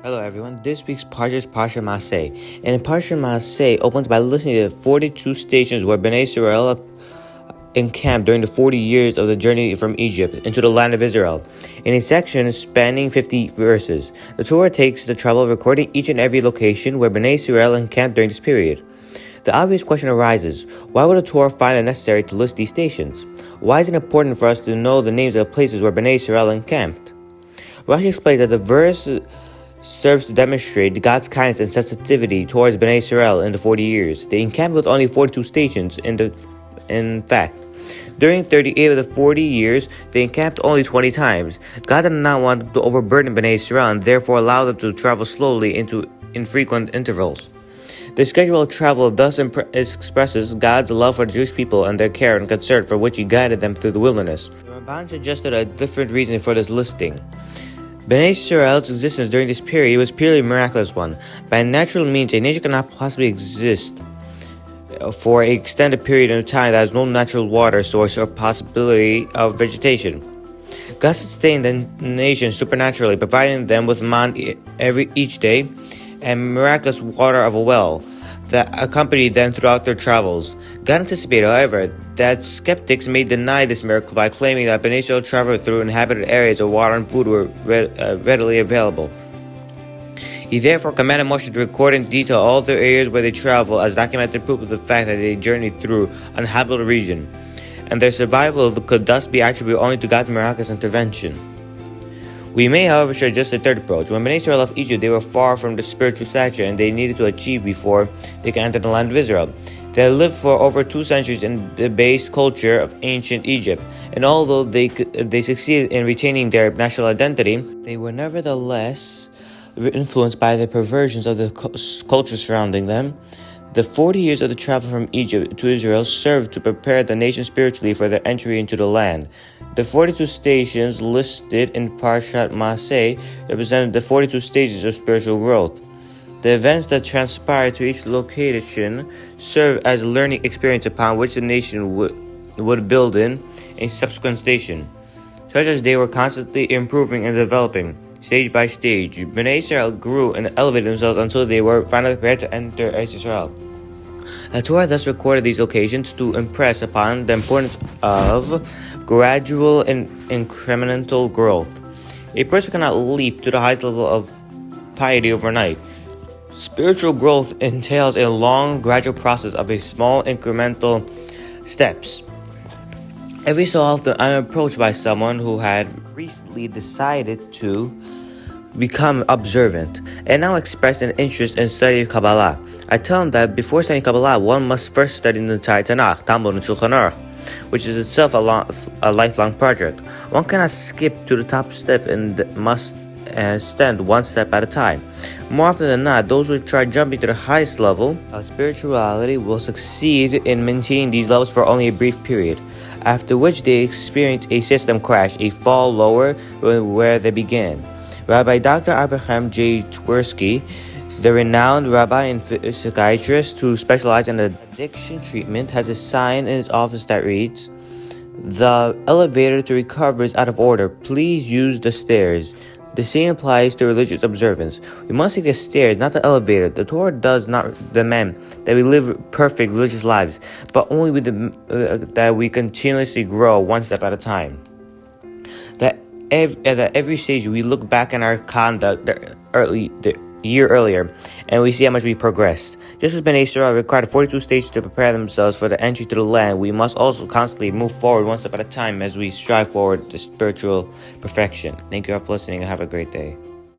Hello everyone, this week's Parsha is Parsha Mas'e, and Parsha Mas'e opens by listening to the 42 stations where Bnei Israel encamped during the 40 years of the journey from Egypt into the land of Israel. In a section spanning 50 verses, the Torah takes the trouble of recording each and every location where Bnei Israel encamped during this period. The obvious question arises, why would the Torah find it necessary to list these stations? Why is it important for us to know the names of the places where Bnei Israel encamped? Rashi explains that the verse serves to demonstrate God's kindness and sensitivity towards Bnei Israel in the 40 years. They encamped with only 42 stations. In fact, during 38 of the 40 years, they encamped only 20 times. God did not want to overburden Bnei Israel and therefore allow them to travel slowly into infrequent intervals. The schedule of travel thus expresses God's love for the Jewish people and their care and concern for which He guided them through the wilderness. The Ramban suggested a different reason for this listing. Bnei Israel's existence during this period was purely a miraculous one. By natural means, a nation cannot possibly exist for an extended period of time that has no natural water source or possibility of vegetation. God sustained the nation supernaturally, providing them with man each day and miraculous water of a well that accompanied them throughout their travels. God anticipated, however, that skeptics may deny this miracle by claiming that Bnei Israel traveled through inhabited areas where water and food were readily available. He therefore commanded Moshe to record in detail all the areas where they traveled as documented proof of the fact that they journeyed through an uninhabitable region, and their survival could thus be attributed only to God's miraculous intervention. We may, however, suggest a third approach. When Bnei Israel left Egypt, they were far from the spiritual stature and they needed to achieve before they could enter the land of Israel. They had lived for over 2 centuries in the base culture of ancient Egypt, and although they succeeded in retaining their national identity, they were nevertheless influenced by the perversions of the culture surrounding them. The 40 years of the travel from Egypt to Israel served to prepare the nation spiritually for their entry into the land. The 42 stations listed in Parsha Mas'e represented the 42 stages of spiritual growth. The events that transpired to each location served as a learning experience upon which the nation would build in a subsequent station, such as they were constantly improving and developing, stage by stage. Bnei Israel grew and elevated themselves until they were finally prepared to enter Israel. The Torah thus recorded these locations to impress upon the importance of gradual and incremental growth. A person cannot leap to the highest level of piety overnight. Spiritual growth entails a long, gradual process of a small, incremental steps. Every so often, I am approached by someone who had recently decided to become observant and now expressed an interest in studying Kabbalah. I tell him that before studying Kabbalah, one must first study the entire Tanakh, Talmud, and Shulchan Aruch, which is itself a lifelong project. One cannot skip to the top step and must stand one step at a time. More often than not, those who try jumping to the highest level of spirituality will succeed in maintaining these levels for only a brief period, after which they experience a system crash, a fall lower than where they began. Rabbi Dr. Abraham J. Twersky, the renowned rabbi and psychiatrist who specializes in addiction treatment, has a sign in his office that reads, "The elevator to recovery is out of order. Please use the stairs." The same applies to religious observance. We must take the stairs, not the elevator. The Torah does not demand that we live perfect religious lives, but only with that we continuously grow one step at a time. That at every stage we look back on our conduct the year earlier, and we see how much we progressed. Just as Bnei Israel required 42 stages to prepare themselves for the entry to the land, we must also constantly move forward one step at a time as we strive forward to spiritual perfection. Thank you all for listening and have a great day.